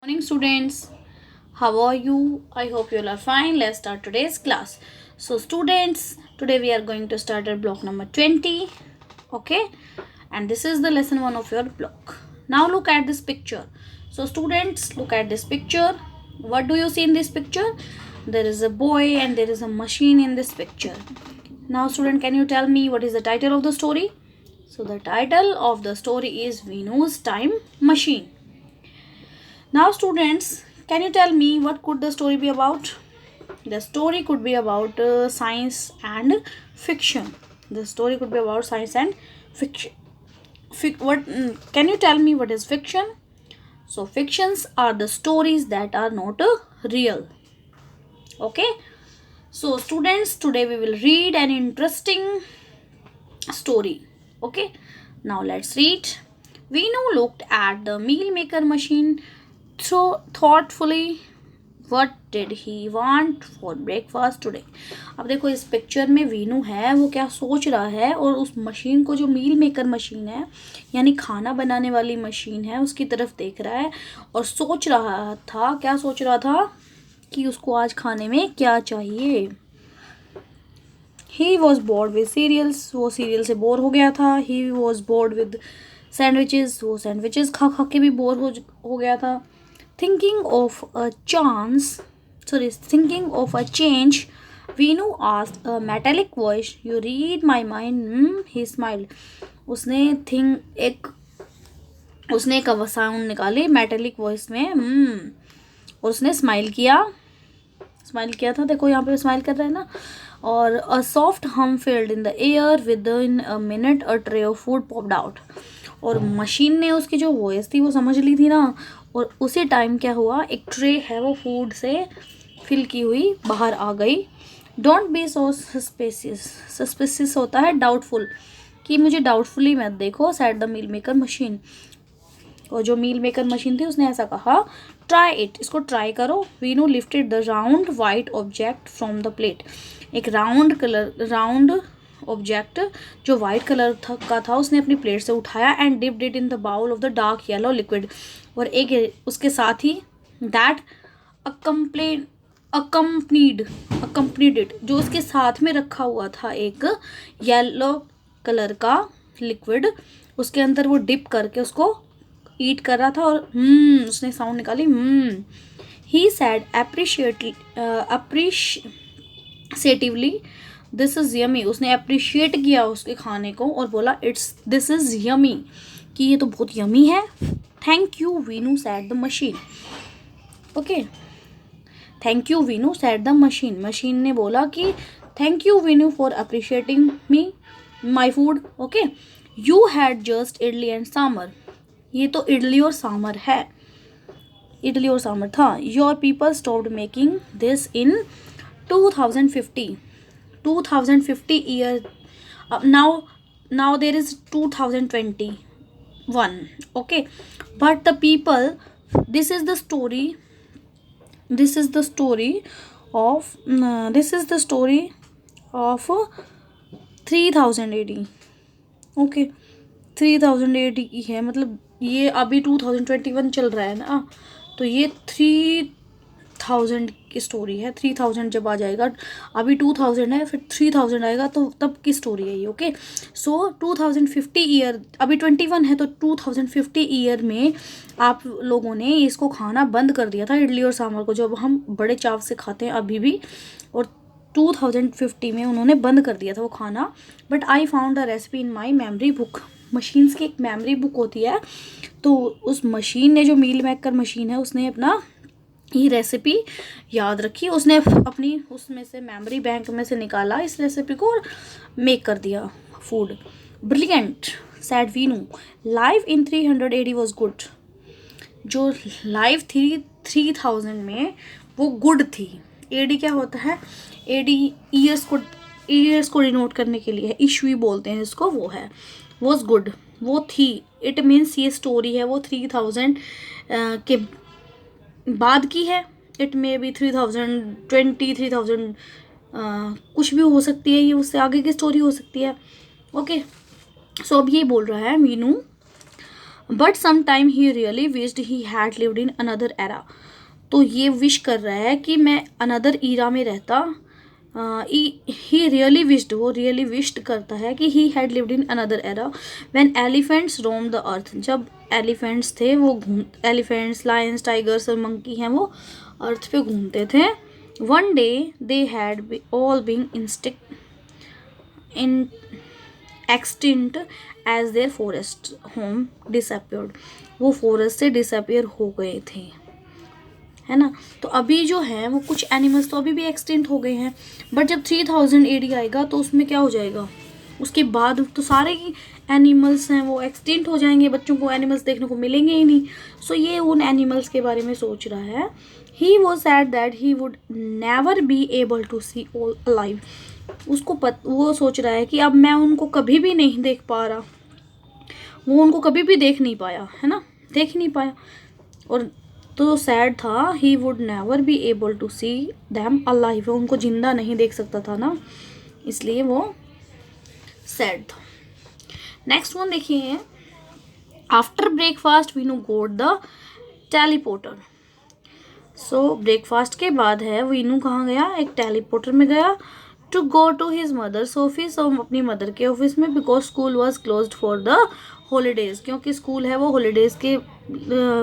Morning students, how are you? I hope you all are fine. Let's start today's class. So students, today we are going to start at block number 20. Okay, and this is the lesson 1 of your block. Now look at this picture. So students, look at this picture. What do you see in this picture? There is a boy and there is a machine in this picture. Now student, can you tell me what is the title of the story? So the title of the story is Venu's Time Machine. Now students, can you tell me what could the story be about? The story could be about science and fiction. The story could be about science and fiction. Can you tell me what is fiction? So fictions are the stories that are not real. Okay. So students, today we will read an interesting story. Okay. Now let's read. Vinu looked at the meal maker machine thoughtfully. What did he want for breakfast today? अब देखो इस picture में वीनू है, वो क्या सोच रहा है और उस मशीन को, जो मील मेकर मशीन है यानी खाना बनाने वाली मशीन है, उसकी तरफ देख रहा है और सोच रहा था, क्या सोच रहा था कि उसको आज खाने में क्या चाहिए. He was bored with cereals. वो सीरियल से बोर हो गया था. He was bored with sandwiches. वो सैंडविचेस खा खा के भी बोर हो गया था. Thinking of a change, Vinu asked a metallic voice, "You read my mind?" He smiled. उसने एक साउंड निकाली मेटेलिक वॉइस में, और उसने स्माइल किया था. देखो यहाँ पे स्माइल कर रहा है ना. और अ सॉफ्ट हम filled in the air with in a minute a tray of food popped out. और मशीन ने उसकी जो वॉइस थी वो समझ ली थी ना, और उसी टाइम क्या हुआ, एक ट्रे है वो फूड से फिल की हुई बाहर आ गई. डोंट बी सो सस्पिशियस होता है डाउटफुल, कि मुझे डाउटफुली मत देखो, said the meal maker machine. और जो मील मेकर मशीन थी उसने ऐसा कहा, ट्राई इट, इसको ट्राई करो. Veenu lifted the round white object from the plate. एक राउंड ऑब्जेक्ट जो वाइट कलर का था उसने अपनी प्लेट से उठाया and dipped it in the bowl of the dark yellow liquid. और एक उसके साथ ही दैट अकम्पनीड इट, जो उसके साथ में रखा हुआ था एक येलो कलर का लिक्विड, उसके अंदर वो डिप करके उसको ईट कर रहा था. और उसने साउंड निकाली, ही सैड अप्रिशिएटिवली, दिस इज यमी. उसने अप्रिशिएट किया उसके खाने को और बोला दिस इज यमी, कि ये तो बहुत यमी है. Thank you Veenu said the machine. Okay, thank you Veenu said the machine. Machine ने बोला कि thank you Veenu for appreciating me my food. Okay, you had just idli and sambar. ये तो इडली और सांबर था. Your people stopped making this in 2050 year. Now there is 2021. Okay, but the people, this is the story of 3000 AD. Okay, 3000 AD की है, मतलब ये अभी 2021 चल रहा है ना, तो ये 3000 की स्टोरी है. 3000 जब आ जाएगा, अभी 2000 है, फिर 3000 आएगा, तो तब की स्टोरी है ये. ओके, सो 2050 ईयर, अभी 21 है, तो 2050 ईयर में आप लोगों ने इसको खाना बंद कर दिया था, इडली और सांभर को, जो अब हम बड़े चाव से खाते हैं अभी भी. और 2050 में उन्होंने बंद कर दिया था वो खाना. But I found the recipe in my memory book. Machines की एक मेमोरी बुक होती है, तो उस मशीन ने, जो मील मेकर मशीन है, उसने अपना ये रेसिपी याद रखी. उसने अपनी उसमें से मेमोरी बैंक में से निकाला इस रेसिपी को और मेक कर दिया food. Brilliant said Veenu. Life in 300 AD was good. जो लाइफ थी 3000 में वो गुड थी. एडी क्या होता है, एडी ईयर्स को डिनोट करने के लिए ईस्वी बोलते हैं इसको, वो है वॉज गुड, वो थी. इट मीन्स ये स्टोरी है वो 3000 के बाद की है. इट मे बी 3020 3000 कुछ भी हो सकती है, ये उससे आगे की स्टोरी हो सकती है. ओके, सो अब ये बोल रहा है Meenu, but some time he really wished he had lived in another era. तो ये विश कर रहा है कि मैं अनदर ईरा में रहता। ही रियली विश्ड, वो रियली विश्ड करता है कि he had lived in another era when elephants roam the earth. जब एलिफेंट्स थे वो एलिफेंट्स, लायंस, टाइगर्स और मंकी हैं वो अर्थ पे घूमते थे। One day they had all been in extinct as their forest home disappeared. वो फॉरेस्ट से डिसअपियर हो गए थे, है ना। तो अभी जो है वो कुछ एनिमल्स तो अभी भी एक्सटिंक्ट हो गए हैं, बट जब 3000 AD आएगा तो उसमें क्या हो जाएगा, उसके बाद तो सारे ही एनिमल्स हैं वो एक्सटिंक्ट हो जाएंगे, बच्चों को एनिमल्स देखने को मिलेंगे ही नहीं। सो ये उन एनिमल्स के बारे में सोच रहा है। He was sad that he would never be able to see all alive. वो सोच रहा है कि अब मैं उनको कभी भी नहीं देख पा रहा, वो उनको कभी भी देख नहीं पाया, है ना, देख ही नहीं पाया। और तो सैड था, he would never be able to see them alive, वो उनको जिंदा नहीं देख सकता था ना, इसलिए वो सैड था। नेक्स्ट वन देखिए, after breakfast Veenu got the teleporter. So breakfast के बाद है वीनू कहाँ गया, एक टेलीपोर्टर में गया। To go to his mother's office, और अपनी मदर के ऑफिस में, because school was closed for the holidays, क्योंकि स्कूल है वो हॉलीडेज के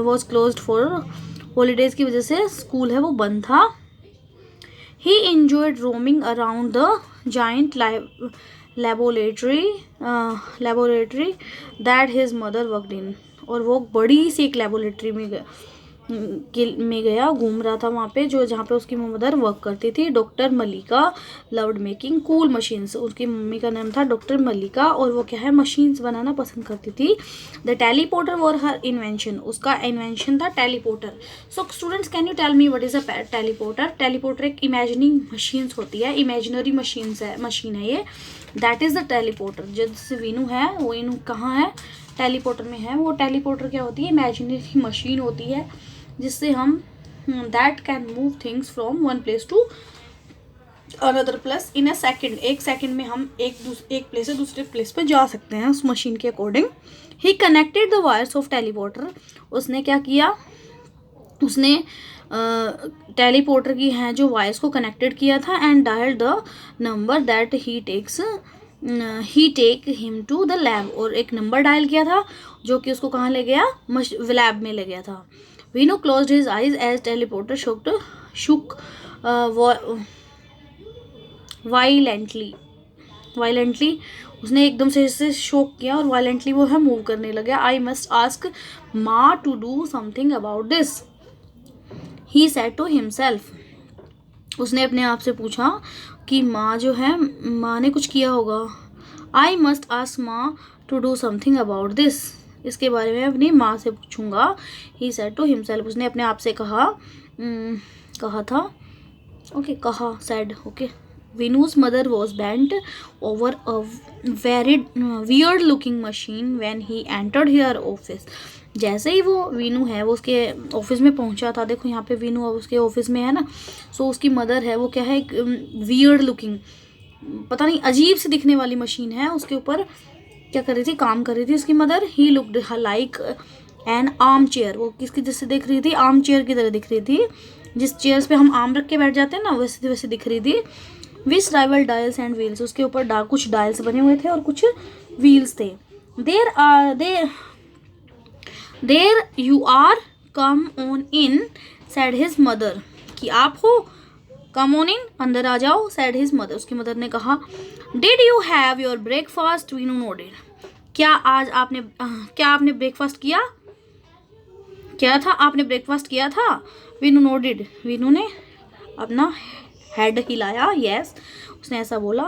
वॉज क्लोज्ड फॉर हॉलीडेज की वजह से स्कूल है वो बंद था। ही enjoyed roaming around the giant laboratory that his mother worked in. और वो बड़ी सी एक लेबोरेटरी में गया, घूम रहा था वहाँ पे, जो जहाँ पे उसकी मदर वर्क करती थी। डॉक्टर मलिका लव्ड मेकिंग कूल मशीन्स, उसकी मम्मी का नाम था डॉक्टर मलिका, और वो क्या है, मशीन्स बनाना पसंद करती थी। The teleporter was her invention, उसका इन्वेंशन था teleporter. So students, can you tell me what is a teleporter? Teleporter एक इमेजिनिंग मशीन्स होती है, इमेजिनरी मशीन है ये, दैट इज द टेलीपोर्टर। जैसे वीनू है, वो वीनू कहाँ है, टेलीपोर्टर में है। वो टेलीपोर्टर क्या होती है, इमेजिनरी मशीन होती है, जिससे हम that can move things from one place to another place in a second. एक सेकेंड में हम एक प्लेस से दूसरे प्लेस पे जा सकते हैं उस मशीन के according. He connected the wires of teleporter, उसने क्या किया, उसने टेलीपोर्टर की हैं जो वायर्स को कनेक्टेड किया था, and dial the number that he take him to the lab, और एक नंबर डायल किया था जो कि उसको कहाँ ले गया, लैब में ले गया था। Vinu closed his eyes as teleporter shook violently, उसने एकदम से इससे शोक किया और वायलेंटली वो है मूव करने लगा। आई मस्ट आस्क माँ to do something about this, he said to himself. उसने अपने आप से पूछा कि माँ जो है, माँ ने कुछ किया होगा। आई मस्ट आस्क माँ to do something about this, इसके बारे में अपनी माँ से पूछूंगा। ही सेड टू हिमसेल्फ, उसने अपने आप से कहा था, ओके, कहा, said, okay. Venu's mother was bent over a very weird looking machine when he entered her office. जैसे ही वो वीनू है वो उसके ऑफिस में पहुंचा था, देखो यहाँ पे वीनू उसके ऑफिस में है ना, सो उसकी मदर है वो क्या है, एक वियर्ड लुकिंग, पता नहीं अजीब सी दिखने वाली मशीन है, उसके ऊपर क्या कर रही थी, काम कर रही थी उसकी mother. He looked like an arm chair, वो किसकी जैसे दिख रही थी, आर्म चेयर की तरह दिख रही थी, जिस चेयर्स पे हम आर्म रख के बैठ जाते हैं ना, वैसे वैसे दिख रही थी। विच राइवल डायल्स एंड व्हील्स, उसके ऊपर कुछ डायल्स बने हुए थे और कुछ व्हील्स थे। There you are, come on in, said his mother, कि आप हो, कम ऑन इन, अंदर आ जाओ, सेड हिज मदर, उसकी मदर ने कहा। Did you have your breakfast, Veenu nodded, क्या आपने ब्रेकफास्ट किया, क्या था, आपने ब्रेकफास्ट किया था, वीनू नोडेड, वीनू ने अपना हेड हिलाया, यस, उसने ऐसा बोला।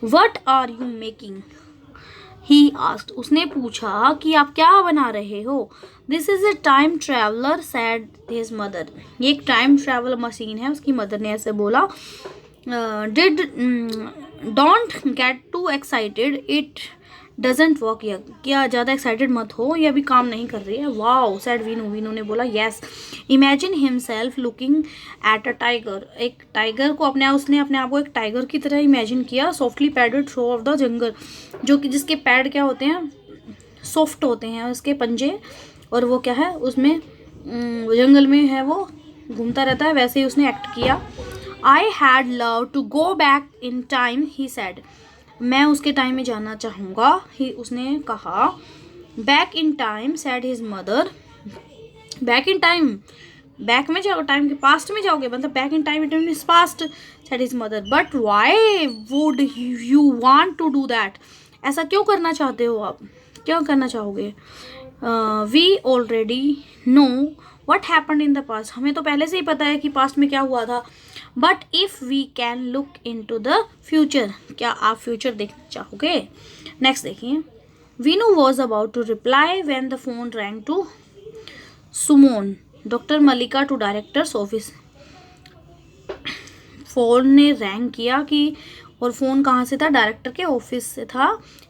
What are you making, he asked, उसने पूछा कि आप क्या बना रहे हो। This is a time traveller, said his mother, ये एक टाइम ट्रैवल मशीन है, उसकी मदर ने ऐसे बोला। Don't get to excited, it doesn't work, क्या ज़्यादा एक्साइटेड मत हो, ये अभी काम नहीं कर रही है। वाओ, सैड वीनू ने बोला, yes. Imagine himself looking at a tiger, एक टाइगर को उसने अपने आप को एक टाइगर की तरह इमेजिन किया। Softly padded through of the jungle, जो कि जिसके पैड क्या होते हैं, सॉफ्ट होते हैं उसके पंजे, और वो क्या है उसमें जंगल में है वो घूमता रहता है, वैसे ही उसने एक्ट किया. I had love to go back in time he said. मैं उसके टाइम में जाना चाहूँगा, ही उसने कहा. Back in time said his mother. Back in time, back में जाओ, टाइम के पास्ट में जाओगे, मतलब back in time, it means past, said his mother. But why would you want to do that. ऐसा क्यों करना चाहते हो आप, क्यों करना चाहोगे. We already know what happened in the past. हमें तो पहले से ही पता है कि पास्ट में क्या हुआ था. But if we can look into the future. क्या आप फ्यूचर देखना चाहोगे. नेक्स्ट देखिए. Vinu was about to reply when the phone rang to summon doctor Mallika to director's office. Phone ने रैंग किया कि, और फ़ोन कहाँ से था, डायरेक्टर के ऑफिस से था.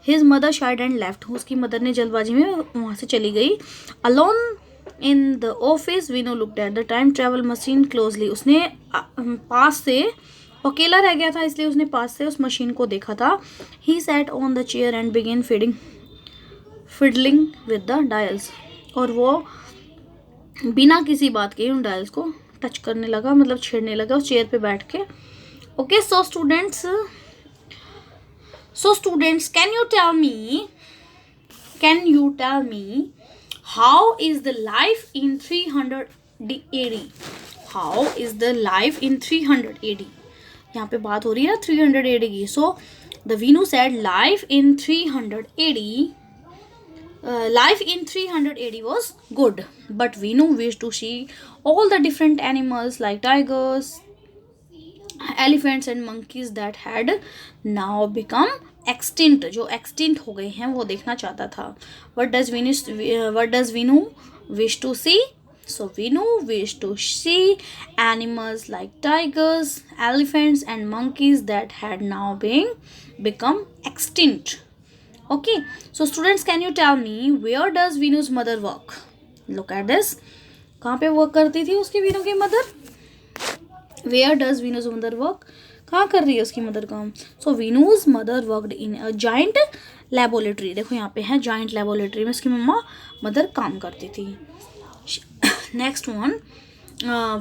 His mother shied and left. उसकी मदर ने जल्दबाजी में वहाँ से चली गई. Alone in the office Veenu looked at the time travel machine closely. उसने पास से, अकेला रह गया था इसलिए उसने पास से उस मशीन को देखा था. He sat on the chair and began fiddling with the dials. और वो बिना किसी बात के उन डायल्स को टच करने लगा, मतलब छेड़ने लगा उस चेयर पे बैठ के. Okay, so students can you tell me how is the life in 300 AD. How is the life in 300 AD. यहाँ पे बात हो रही है ना 300 AD की. So the Vinu said life in 300 AD. Life in 300 AD was good, but Vinu wished to see all the different animals like tigers, elephants and monkeys that had now become extinct. जो extinct हो गए हैं वो देखना चाहता था. What does Vinu wish to see? So Vinu wished to see animals like tigers, elephants and monkeys that had now become extinct. Okay, so students, can you tell me where does Venu's mother work? Look at this. कहाँ पे work करती थी उसकी वीनू की mother. Where does Venu's mother work? कहाँ कर रही है उसकी मदर काम. So Venu's mother worked in a giant laboratory. देखो यहाँ पे है giant laboratory में उसकी मदर काम करती थी. Next one.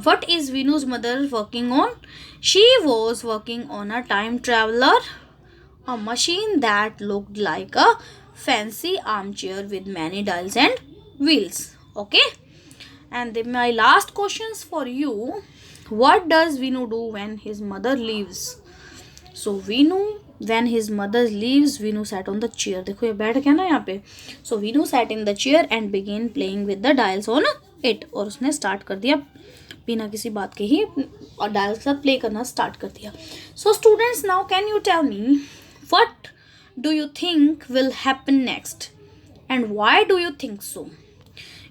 What is Venu's mother working on? She was working on a time traveler, a machine that looked like a fancy armchair with many dials and wheels. Okay, and then my last questions for you. What does Vinu do when his mother leaves? So Vinu, when his mother leaves, Vinu sat on the chair. देखो ये बैठ गया ना यहाँ पे. So Vinu sat in the chair and began playing with the dials on it. और उसने start कर दिया बिना किसी बात के ही, और डायल्स के साथ प्ले करना स्टार्ट कर दिया. So students, now can you tell me what do you think will happen next and why do you think so?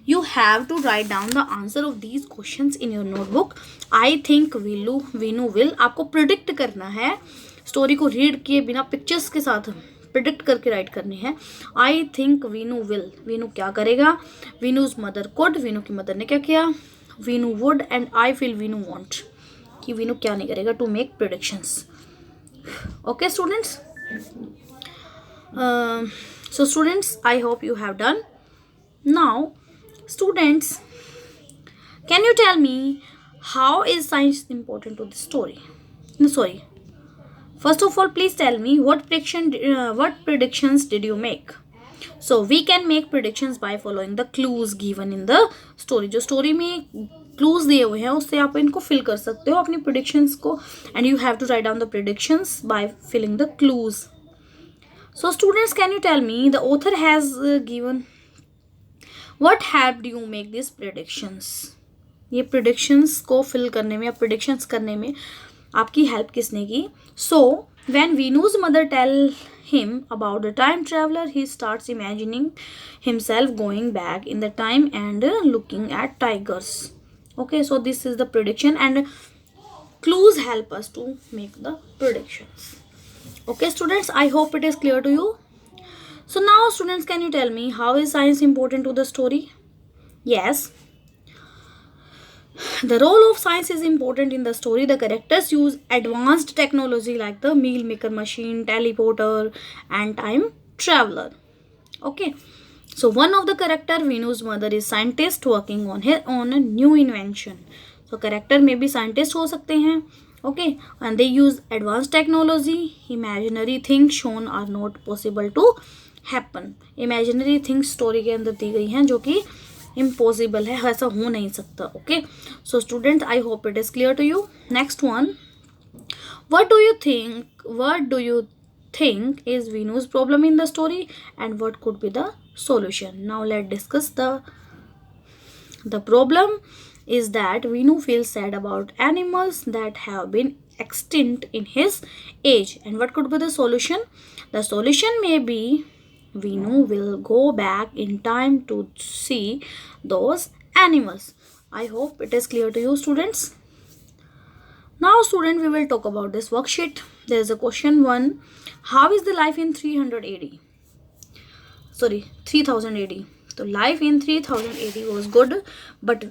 You have to write down the answer of these questions in your notebook. I think Vinu will. आपको predict करना है, story को read किए बिना pictures के साथ predict करके write करनी है. I think Vinu will. Vinu क्या करेगा. वीनूज मदर कुड. वीनू की मदर ने क्या किया. Vinu would. And I feel Vinu won't. कि वीनू क्या नहीं करेगा. To make predictions. Okay students. So students, I hope you have done. Now students, can you tell me how is science important to the story? No, sorry. First of all, please tell me what predictions did you make? So we can make predictions by following the clues given in the story. जो story में clues दिए हुए हैं उससे आप इनको fill कर सकते हो अपनी predictions को, and you have to write down the predictions by filling the clues. So students, can you tell me the author has given what helped you make these predictions? ये predictions को fill करने में या predictions करने में आपकी help किसने की? So when Venu's mother tell him about the time traveler, he starts imagining himself going back in the time and looking at tigers. Okay, so this is the prediction and clues help us to make the predictions. Okay students, I hope it is clear to you. So now students, can you tell me how is science important to the story? Yes, the role of science is important in the story. The characters use advanced technology like the meal maker machine, teleporter and time traveler. Okay, So one of the character, Venu's mother, is scientist working on a new invention. So character may be scientist हो सकते हैं. Okay, and they use advanced technology. Imaginary things shown are not possible to happen. Imaginary things story के अंदर दी गई हैं जो कि impossible है, ऐसा हो नहीं सकता. Okay, so students, I hope it is clear to you. Next one, what do you think is Venu's problem in the story, and what could be the solution? Now let's discuss the problem is that Venu feels sad about animals that have been extinct in his age. And what could be the solution? The solution may be Venu will go back in time to see those animals. I hope it is clear to you, students. Now, student, we will talk about this worksheet. There is a question 1. How is the life in 300 AD? Sorry, 3000 AD. So life in 3000 AD was good, but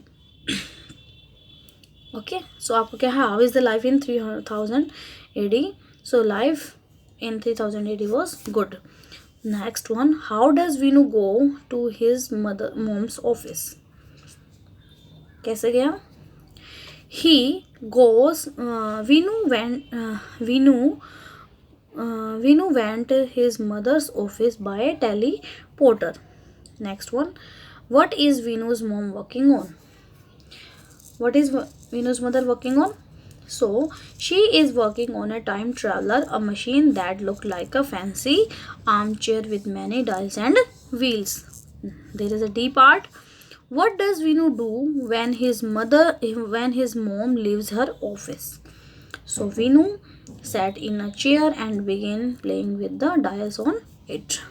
okay. So आपको क्या है? How is the life in 3000 AD? So life in 3000 AD was good. Next one. How does Venu go to his mom's office? कैसे गया? He goes. Venu went to his mother's office by teleporter. Next one. What is Venu's mom working on? What is Venu's mother working on? So she is working on a time traveler, a machine that looked like a fancy armchair with many dials and wheels. There is a D part. What does Venu do when his mom leaves her office? So Venu sat in a chair and began playing with the dials on it.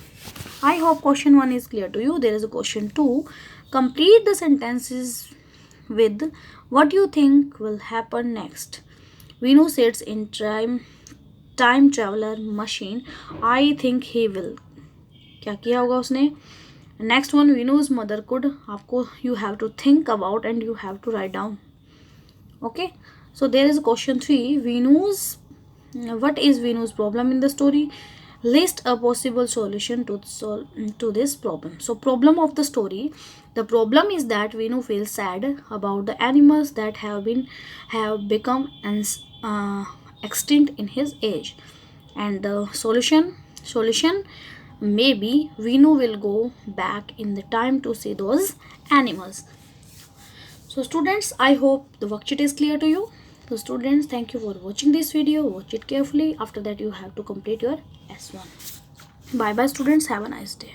I hope question 1 is clear to you. There is a question 2. Complete the sentences with what you think will happen next. Venu sits in time traveler machine. I think he will. क्या किया होगा उसने? Next one, Venu's mother could. आपको you have to think about and you have to write down. Okay. So there is question 3. What is Venu's problem in the story? List a possible solution to this problem. So problem of the story. The problem is that Venu feels sad about the animals that have become extinct in his age. And the solution maybe Venu will go back in the time to see those animals. So students, I hope the worksheet is clear to you. So students, thank you for watching this video. Watch it carefully. After that you have to complete your S1. Bye bye students. Have a nice day.